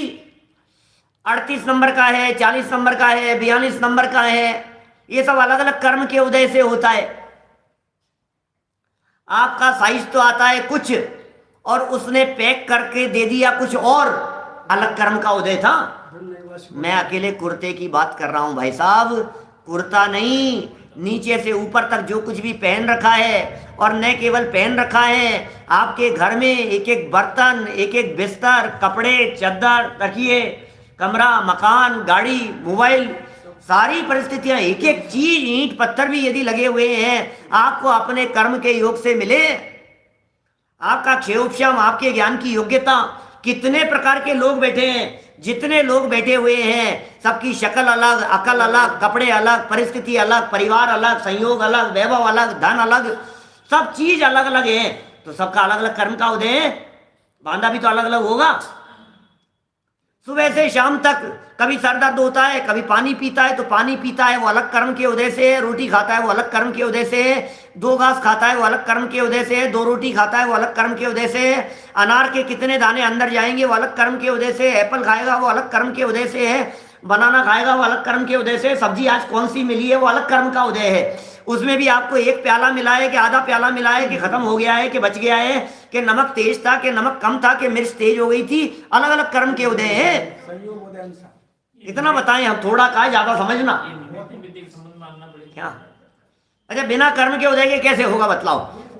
38 नंबर का है, 40 नंबर का है, 42 नंबर का है, ये सब अलग अलग कर्म के उदय से होता है। आपका साइज तो आता है कुछ और उसने पैक करके दे दिया कुछ और, अलग कर्म का उदय था। मैं अकेले कुर्ते की बात कर रहा हूं भाई साहब, कुर्ता नहीं, नीचे से ऊपर तक जो कुछ भी पहन रखा है, और न केवल पहन रखा है, आपके घर में एक एक बर्तन, एक एक बिस्तर, कपड़े, चद्दर, तकिए, कमरा, मकान, गाड़ी, मोबाइल, सारी परिस्थितियां, एक एक चीज, ईंट पत्थर भी यदि लगे हुए हैं, आपको अपने कर्म के योग से मिले। आपका क्षेमक्षम, आपके ज्ञान की योग्यता, कितने प्रकार के लोग बैठे हैं, जितने लोग बैठे हुए हैं, सबकी शक्ल अलग, अकल अलग, कपड़े अलग, परिस्थिति अलग, परिवार अलग, संयोग अलग, वैभव अलग, धन अलग, सब चीज अलग अलग है। तो सबका अलग अलग कर्म का उदय है, बांधा भी तो अलग अलग होगा। सुबह से शाम तक कभी सर दर्द होता है, कभी पानी पीता है, तो पानी पीता है वो अलग कर्म के उदय से है, रोटी खाता है वो अलग कर्म के उदय से है, 2 घास खाता है वो अलग कर्म के उदय से है, 2 रोटी खाता है वो अलग कर्म के उदय से है, अनार के कितने दाने अंदर जाएंगे वो अलग कर्म के उदय से, एप्पल खाएगा वो अलग कर्म के उदय से है, बनाना खाएगा वो अलग कर्म के उदय से, सब्जी आज कौन सी मिली है वो अलग कर्म का उदय है। उसमें भी आपको एक प्याला मिला है कि आधा प्याला मिला है कि खत्म हो गया है कि बच गया है, कि नमक तेज था कि नमक कम था कि मिर्च तेज हो गई थी, अलग अलग कर्म के उदय है। इतना बताएं हम, थोड़ा का ज्यादा समझना क्या? अच्छा, बिना कर्म के उदय के कैसे होगा बतलाओ?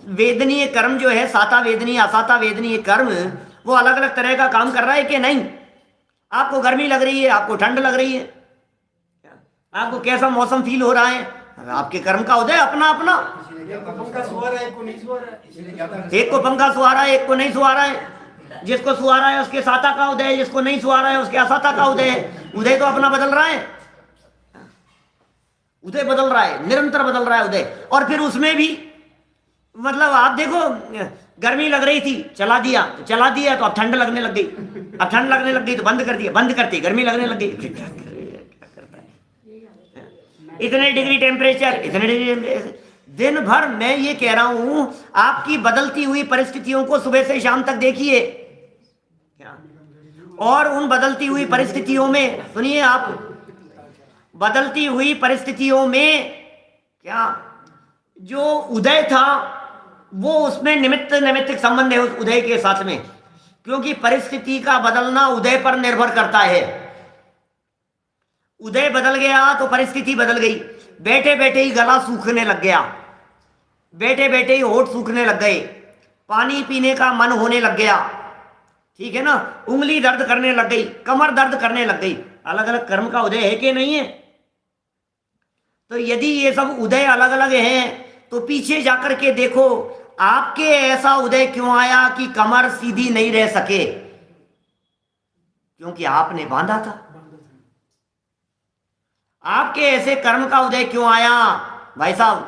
वेदनीय कर्म जो है, साता वेदनीय, असाता वेदनीय कर्म, वो अलग अलग तरह का काम कर रहा है कि नहीं? आपको गर्मी लग रही है, आपको ठंड लग रही है, आपको कैसा मौसम फील हो रहा है, आपके कर्म का उदय अपना अपना। एक को पंखा सुहा रहा है, एक को नहीं सुहा रहा है, एक को पंखा सुहा रहा है, एक को नहीं सुहा रहा है, जिसको सुहा रहा है उसके साता का उदय है, जिसको नहीं सुहा रहा है उसके असाता का उदय है। उदय तो अपना बदल रहा है, उदय बदल रहा है, निरंतर बदल रहा है उदय। और फिर उसमें भी मतलब आप देखो, गर्मी लग रही थी, चला दिया तो अब ठंड लगने लग गई, अब ठंड लगने लग गई तो बंद कर दिया, बंद करती गर्मी लगने लग गई। क्या करता है? इतने डिग्री टेम्परेचर, इतने डिग्री टेम्परेचर, दिन भर। मैं ये कह रहा हूं, आपकी बदलती हुई परिस्थितियों को सुबह से शाम तक देखिए, और उन बदलती हुई परिस्थितियों में, सुनिए आप, बदलती हुई परिस्थितियों में क्या जो उदय था वो उसमें निमित्त संबंध है उस उदय के साथ में, क्योंकि परिस्थिति का बदलना उदय पर निर्भर करता है। उदय बदल गया तो परिस्थिति बदल गई। बैठे बैठे ही गला सूखने लग गया, बैठे बैठे ही होठ सूखने लग गए, पानी पीने का मन होने लग गया, ठीक है ना, उंगली दर्द करने लग गई, कमर दर्द करने लग गई। अलग अलग कर्म का उदय है कि नहीं है? तो यदि ये सब उदय अलग अलग हैं तो पीछे जाकर के देखो आपके ऐसा उदय क्यों आया कि कमर सीधी नहीं रह सके? क्योंकि आपने बांधा था। आपके ऐसे कर्म का उदय क्यों आया भाई साहब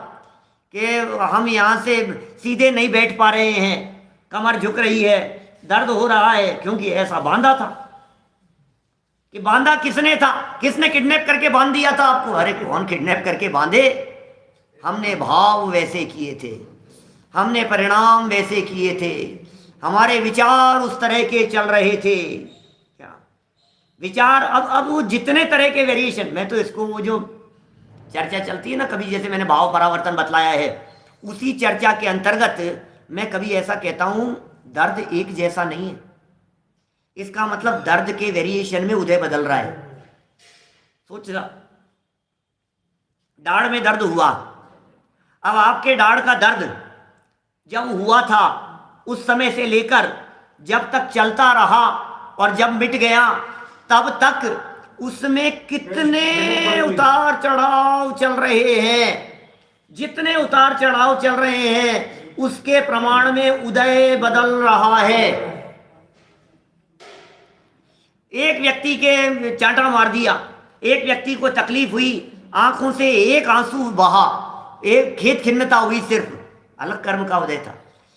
कि हम यहां से सीधे नहीं बैठ पा रहे हैं, कमर झुक रही है, दर्द हो रहा है? क्योंकि ऐसा बांधा था। कि बांधा किसने था? किसने किडनैप करके बांध दिया था आपको? अरे कौन किडनैप करके बांधे? हमने भाव वैसे किए थे, हमने परिणाम वैसे किए थे, हमारे विचार उस तरह के चल रहे थे। क्या विचार? अब वो जितने तरह के वेरिएशन, मैं तो इसको वो जो चर्चा चलती है ना कभी, जैसे मैंने भाव परावर्तन बतलाया है, उसी चर्चा के अंतर्गत मैं कभी ऐसा कहता हूं दर्द एक जैसा नहीं है। इसका मतलब दर्द के वेरिएशन में उदय बदल रहा है। सोच रहा, दाढ़ में दर्द हुआ, अब आपके दाढ़ का दर्द जब हुआ था उस समय से लेकर जब तक चलता रहा और जब मिट गया तब तक उसमें कितने उतार चढ़ाव चल रहे हैं। जितने उतार चढ़ाव चल रहे हैं उसके प्रमाण में उदय बदल रहा है। एक व्यक्ति के चांटा मार दिया, एक व्यक्ति को तकलीफ हुई, आंखों से एक आंसू बहा, एक खेत खिन्नता हुई, सिर्फ अलग कर्म का उदय था।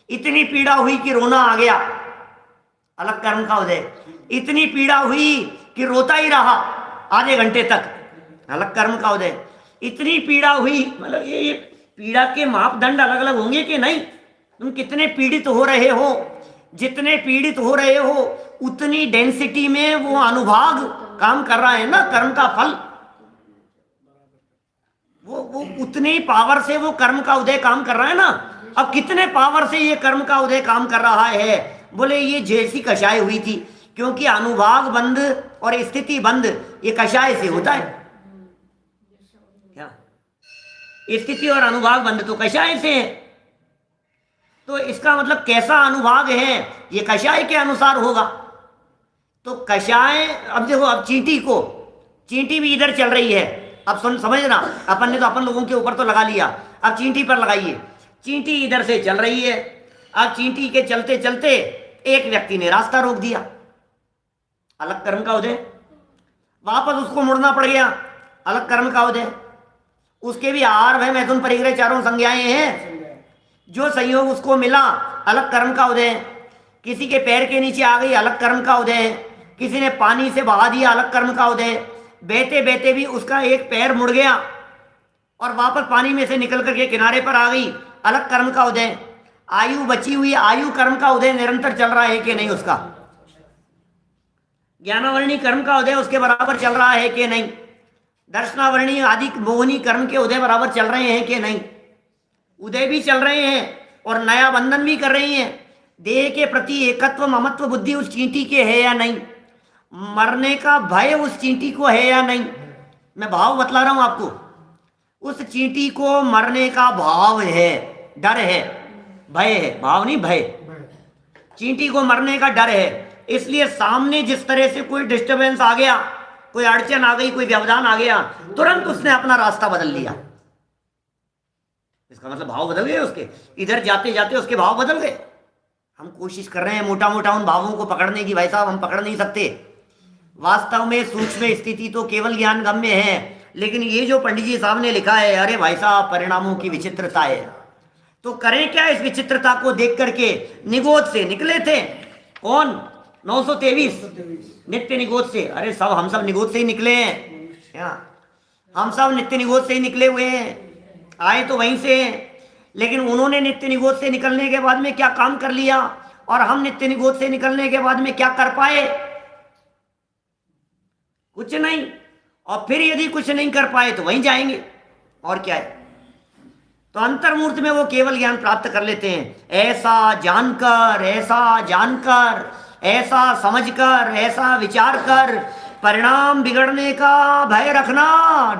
इतनी पीड़ा हुई कि रोना आ गया, अलग कर्म का उदय। इतनी पीड़ा हुई कि रोता ही रहा आधे घंटे तक, अलग कर्म का उदय। इतनी पीड़ा हुई, मतलब ये पीड़ा के मापदंड अलग अलग होंगे कि नहीं? तुम कितने पीड़ित हो रहे हो, जितने पीड़ित हो रहे हो उतनी डेंसिटी में वो अनुभाग काम कर रहा है ना, कर्म का फल। वो उतनी पावर से वो कर्म का उदय काम कर रहा है ना। अब कितने पावर से ये कर्म का उदय काम कर रहा है? बोले ये जैसी कषाय हुई थी, क्योंकि अनुभाग बंद और स्थिति बंद ये कषाय से होता है। क्या स्थिति और अनुभाग बंद तो कषाय से है। तो इसका मतलब कैसा अनुभाग है ये कषाय के अनुसार होगा। तो कषाय, अब देखो, अब चींटी भी इधर चल रही है। अब समझना, अपन ने तो अपन लोगों के ऊपर तो लगा लिया, अब चींटी पर लगाइए। चींटी इधर से चल रही है, अब चींटी के चलते चलते एक व्यक्ति ने रास्ता रोक दिया, अलग कर्म का उदय। वापस उसको मुड़ना पड़ गया, अलग कर्म का उदय। उसके भी आहार भय मैथुन परिग्रह चारों संज्ञाएं हैं, जो संयोग उसको मिला अलग कर्म का उदय। किसी के पैर के नीचे आ गई, अलग कर्म का उदय। किसी ने पानी से बहा दिया, अलग कर्म का उदय। बहते बहते भी उसका एक पैर मुड़ गया और वापस पानी में से निकल करके किनारे पर आ गई, अलग कर्म का उदय। आयु बची हुई, आयु कर्म का उदय निरंतर चल रहा है कि नहीं? उसका ज्ञानावरणी कर्म का उदय उसके बराबर चल रहा है कि नहीं? दर्शनावरणी आदि मोहनी कर्म के उदय बराबर चल रहे हैं कि नहीं? उदय भी चल रहे हैं और नया बंधन भी कर रही हैं। देह के प्रति एकत्व ममत्व बुद्धि उस चींटी के है या नहीं? मरने का भय उस चींटी को है या नहीं? मैं भाव बतला रहा हूं आपको। उस चींटी को मरने का भाव है, डर है, भय है, भाव नहीं भय। चींटी को मरने का डर है, इसलिए सामने जिस तरह से कोई डिस्टरबेंस आ गया, कोई अड़चन आ गई, कोई व्यवधान आ गया, तुरंत उसने अपना रास्ता बदल लिया। इसका मतलब भाव बदल गए उसके, इधर जाते जाते उसके भाव बदल गए। हम कोशिश कर रहे हैं मोटा मोटा उन भावों को पकड़ने की, भाई साहब हम पकड़ नहीं सकते। वास्तव में सूक्ष्म स्थिति तो केवल ज्ञान गम्य है, लेकिन ये जो पंडित जी साहब ने लिखा है, अरे भाई साहब परिणामों की विचित्रता है। तो करें क्या इस विचित्रता को देख करके? निगोद से निकले थे कौन? 923 नित्य निगोद से। अरे सब हम सब निगोद से ही निकले हैं, हम सब नित्य निगोद से ही निकले हुए हैं, आए तो वहीं से हैं। लेकिन उन्होंने नित्य निगोद से निकलने के बाद में क्या काम कर लिया और हम नित्य निगोद से निकलने के बाद में क्या कर पाए? कुछ नहीं। और फिर यदि कुछ नहीं कर पाए तो वहीं जाएंगे, और क्या है? तो अंतर्मूर्त में वो केवल ज्ञान प्राप्त कर लेते हैं। ऐसा जानकर, ऐसा जानकर, ऐसा समझकर, ऐसा विचार कर परिणाम बिगड़ने का भय रखना।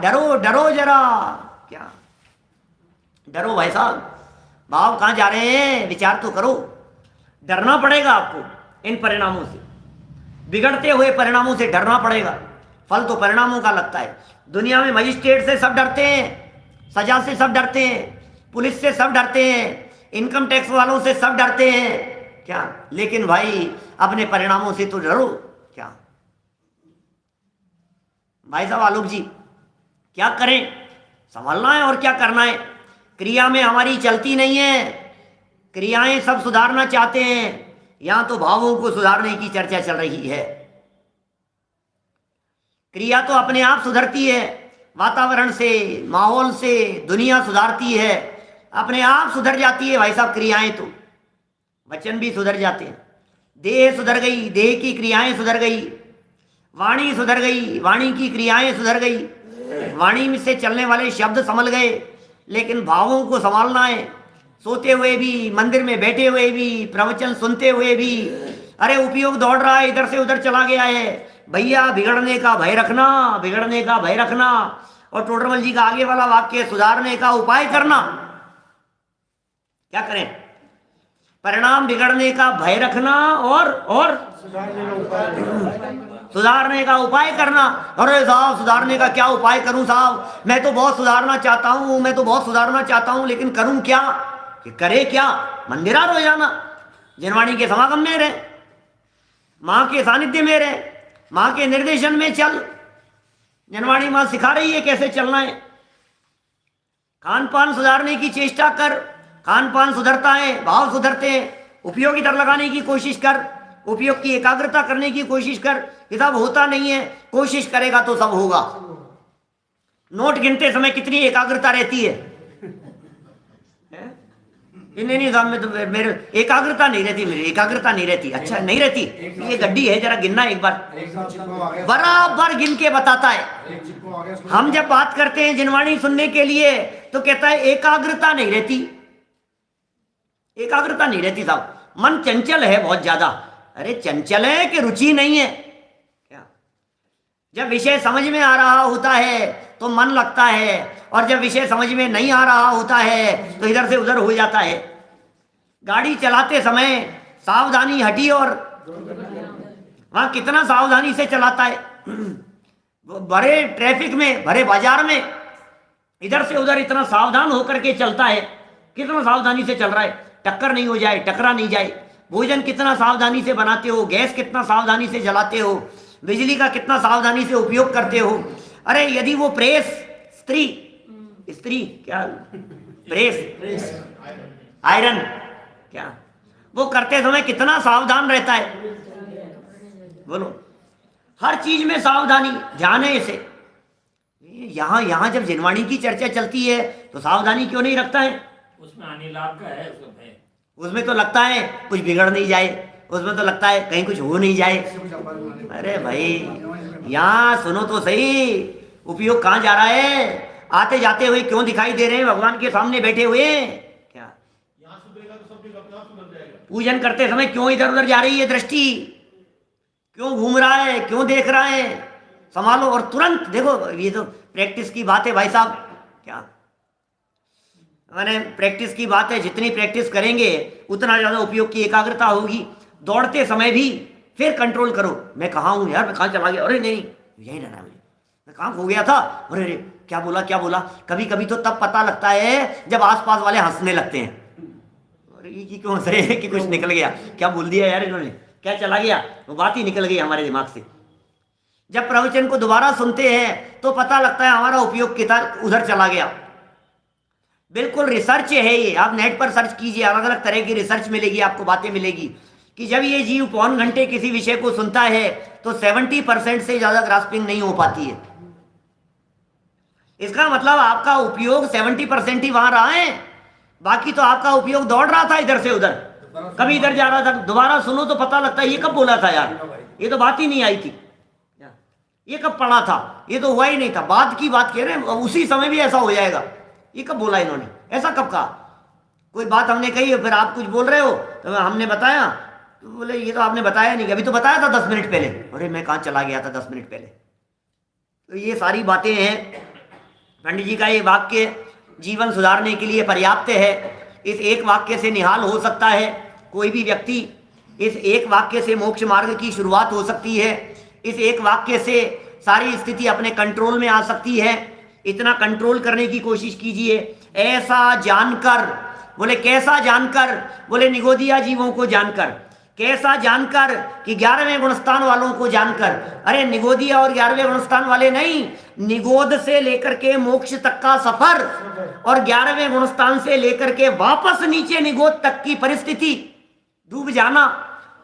डरो डरो जरा। क्या डरो भाई साहब? भाव कहाँ जा रहे हैं? विचार तो करो। डरना पड़ेगा आपको इन परिणामों से, बिगड़ते हुए परिणामों से डरना पड़ेगा। फल तो परिणामों का लगता है। दुनिया में मजिस्ट्रेट से सब डरते हैं, सजा से सब डरते हैं, पुलिस से सब डरते हैं, इनकम टैक्स वालों से सब डरते हैं क्या, लेकिन भाई अपने परिणामों से तो डरो क्या। भाई साहब आलोक जी, क्या करें, संभलना है और क्या करना है। क्रिया में हमारी चलती नहीं है, क्रियाएं सब सुधारना चाहते हैं, यहां तो भावों को सुधारने की चर्चा चल रही है। क्रिया तो अपने आप सुधरती है, वातावरण से, माहौल से दुनिया सुधारती है, अपने आप सुधर जाती है भाई साहब क्रियाएं तो, वचन भी सुधर जाते हैं। देह सुधर गई, देह की क्रियाएं सुधर गई, वाणी सुधर गई, वाणी की क्रियाएं सुधर गई, वाणी में से चलने वाले शब्द संभल गए, लेकिन भावों को संभालना है। सोते हुए भी, मंदिर में बैठे हुए भी, प्रवचन सुनते हुए भी, अरे उपयोग दौड़ रहा है, इधर से उधर चला गया है, भैया बिगड़ने का भय रखना, बिगड़ने का भय रखना। और टोडरमल जी का आगे वाला वाक्य, सुधारने का उपाय करना। क्या करें, परिणाम बिगड़ने का भय रखना और सुधारने का उपाय करना। अरे साहब सुधारने का क्या उपाय करूं साहब, मैं तो बहुत सुधारना चाहता हूं, मैं तो बहुत सुधारना चाहता हूं, लेकिन करूं क्या, कि करे क्या। मंदिर आ रोजाना, जिनवाणी के समागम में रहे, माँ के सानिध्य में रहे, माँ के निर्देशन में चल, जिनवाणी माँ सिखा रही है कैसे चलना है। खान पान सुधारने की चेष्टा कर, खान पान सुधरता है, भाव सुधरते हैं। उपयोग इधर लगाने की कोशिश कर, उपयोग की एकाग्रता करने की कोशिश कर, ये सब होता नहीं है, कोशिश करेगा तो सब होगा। नोट गिनते समय कितनी एकाग्रता रहती है, नहीं साहब में तो मेरे एकाग्रता नहीं रहती, मेरी एकाग्रता नहीं रहती। अच्छा नहीं रहती, ये गड्डी है, जरा गिनना एक बार, बराबर गिन के बताता है। हम जब बात करते हैं जिनवाणी सुनने के लिए तो कहता है एकाग्रता नहीं रहती, एकाग्रता नहीं रहती साहब, मन चंचल है बहुत ज्यादा। अरे चंचल है कि रुचि नहीं है क्या। जब विषय समझ में आ रहा होता है तो मन लगता है, और जब विषय समझ में नहीं आ रहा होता है तो इधर से उधर हो जाता है। गाड़ी चलाते समय सावधानी हटी, और वहां कितना सावधानी से चलाता है, भरे ट्रैफिक में, भरे बाजार में इधर से उधर इतना सावधान होकर के चलता है, कितना सावधानी से चल रहा है, टक्कर नहीं हो जाए, टकरा नहीं जाए। भोजन कितना सावधानी से बनाते हो, गैस कितना सावधानी से जलाते हो, बिजली का कितना सावधानी से उपयोग करते हो। अरे यदि वो प्रेस, स्त्री क्या, प्रेस आयरन क्या, वो करते समय कितना सावधान रहता है, बोलो। हर चीज में सावधानी, ध्यान है इसे। यहां जब जिनवाणी की चर्चा चलती है तो सावधानी क्यों नहीं रखता है। उसमें हानि लाभ का है, उसमें तो लगता है कुछ बिगड़ नहीं जाए, उसमें तो लगता है कहीं कुछ हो नहीं जाए। अरे भाई यहाँ सुनो तो सही, उपयोग कहाँ जा रहा है। आते जाते हुए क्यों दिखाई दे रहे हैं, भगवान के सामने बैठे हुए क्या। यहाँ सुधरेगा तो सब जगह अपने आप सुधर जाएगा। पूजन करते समय क्यों इधर उधर जा रही है दृष्टि, क्यों घूम रहा है, क्यों देख रहा है, संभालो। और तुरंत देखो, ये तो प्रैक्टिस की बात है भाई साहब, क्या मैंने प्रैक्टिस की बात है। जितनी प्रैक्टिस करेंगे उतना ज़्यादा उपयोग की एकाग्रता होगी। दौड़ते समय भी फिर कंट्रोल करो, मैं कहाँ हूँ यार, मैं कहाँ चला गया, अरे नहीं यही रहना है मुझे, मैं कहाँ खो गया था, अरे अरे क्या बोला। कभी कभी तो तब पता लगता है जब आसपास वाले हंसने लगते हैं, अरे ये क्यों हंस रहे हैं कि कुछ निकल गया, क्या बोल दिया यार इन्होंने, क्या चला गया, वो बात ही निकल गई हमारे दिमाग से। जब प्रवचन को दोबारा सुनते हैं तो पता लगता है हमारा उपयोग कितना उधर चला गया। बिल्कुल रिसर्च है ये, आप नेट पर सर्च कीजिए, अलग अलग तरह की रिसर्च मिलेगी आपको, बातें मिलेगी कि जब ये जीव पौन घंटे किसी विषय को सुनता है तो 70% से ज्यादा ग्रास्पिंग नहीं हो पाती है। इसका मतलब आपका उपयोग 70% ही वहां रहा है, बाकी तो आपका उपयोग दौड़ रहा था इधर से उधर, कभी इधर जा रहा था। दोबारा सुनो तो पता लगता है ये कब बोला था यार, ये तो बात ही नहीं आई थी, ये कब पढ़ा था, ये तो हुआ ही नहीं था, बाद की बात कह रहे हैं, उसी समय भी ऐसा हो जाएगा, ये कब बोला इन्होंने, ऐसा कब कहा। कोई बात हमने कही फिर आप कुछ बोल रहे हो तो हमने बताया, तो बोले ये तो आपने बताया नहीं, अभी तो बताया था 10 मिनट पहले, अरे मैं कहाँ चला गया था 10 मिनट पहले। तो ये सारी बातें हैं। पंडित जी का ये वाक्य जीवन सुधारने के लिए पर्याप्त है। इस एक वाक्य से निहाल हो सकता है कोई भी व्यक्ति, इस एक वाक्य से मोक्ष मार्ग की शुरुआत हो सकती है, इस एक वाक्य से सारी स्थिति अपने कंट्रोल में आ सकती है। इतना कंट्रोल करने की कोशिश कीजिए। ऐसा जानकर, बोले कैसा जानकर, बोले निगोदिया जीवों को जानकर। कैसा जानकर कि 11वें गुणस्थान वालों को जानकर। अरे निगोदिया और 11वें गुणस्थान वाले नहीं, निगोद से लेकर के मोक्ष तक का सफर और 11वें गुणस्थान से लेकर के वापस नीचे निगोद तक की परिस्थिति, डूब जाना।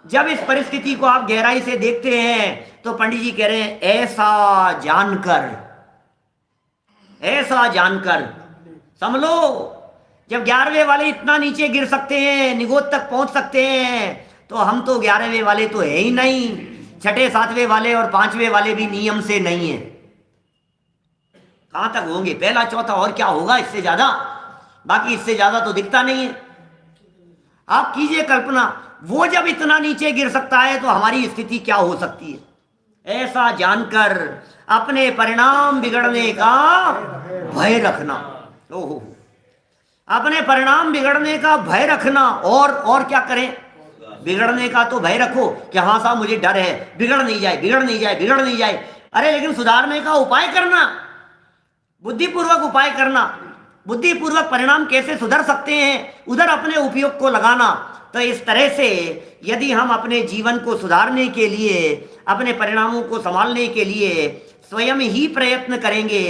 जब इस परिस्थिति को आप गहराई से देखते हैं तो पंडित जी कह रहे हैं ऐसा जानकर, ऐसा जानकर समझ लो। जब 11वें वाले इतना नीचे गिर सकते हैं, निगोद तक पहुंच सकते हैं, तो हम तो 11वें वाले तो है ही नहीं, 6ठे 7वें वाले और 5वें वाले भी नियम से नहीं है। कहां तक होंगे? पहला चौथा और क्या होगा इससे ज्यादा? बाकी इससे ज्यादा तो दिखता नहीं है। आप कीजिए कल्पना, वो जब इतना नीचे गिर सकता है तो हमारी स्थिति क्या हो सकती है। ऐसा जानकर अपने परिणाम बिगड़ने का भय रखना। ओहो, अपने परिणाम बिगड़ने का भय रखना। और क्या करें? बिगड़ने का तो भय रखो कि हाँ साहब मुझे डर है, बिगड़ नहीं जाए, बिगड़ नहीं जाए, बिगड़ नहीं जाए। अरे लेकिन सुधारने का उपाय करना, बुद्धिपूर्वक उपाय करना, बुद्धिपूर्वक परिणाम कैसे सुधर सकते हैं उधर अपने उपयोग को लगाना। तो इस तरह से यदि हम अपने जीवन को सुधारने के लिए, अपने परिणामों को संभालने के लिए स्वयं ही प्रयत्न करेंगे,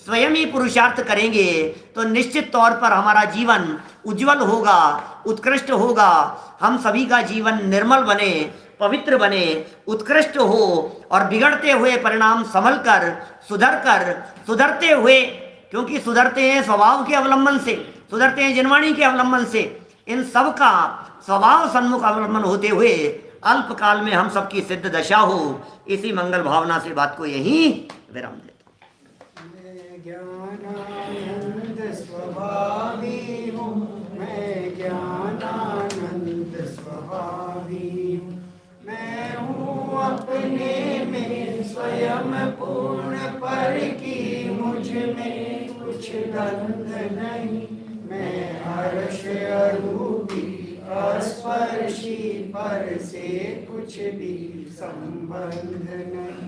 स्वयं ही पुरुषार्थ करेंगे, तो निश्चित तौर पर हमारा जीवन उज्जवल होगा, उत्कृष्ट होगा। हम सभी का जीवन निर्मल बने, पवित्र बने, उत्कृष्ट हो और बिगड़ते हुए परिणाम संभल कर, सुधरते हुए, क्योंकि सुधरते हैं स्वभाव के अवलंबन से, सुधरते हैं जिनवाणी के अवलंबन से, इन सब का स्वभाव सन्मुख अवलंबन होते हुए अल्पकाल में हम सबकी सिद्ध दशा हो। इसी मंगल भावना से बात को यहीं विराम देता हूं। मैं ज्ञानानंद स्वभावी हूँ, मैं ज्ञानानंद स्वभावी हूँ, मैं हूँ अपने में स्वयं पूर्ण, पर की मुझ में कुछ गंध नहीं। मैं हर्ष अरूपी अस्पर्शी, पर से कुछ भी संबंध नहीं।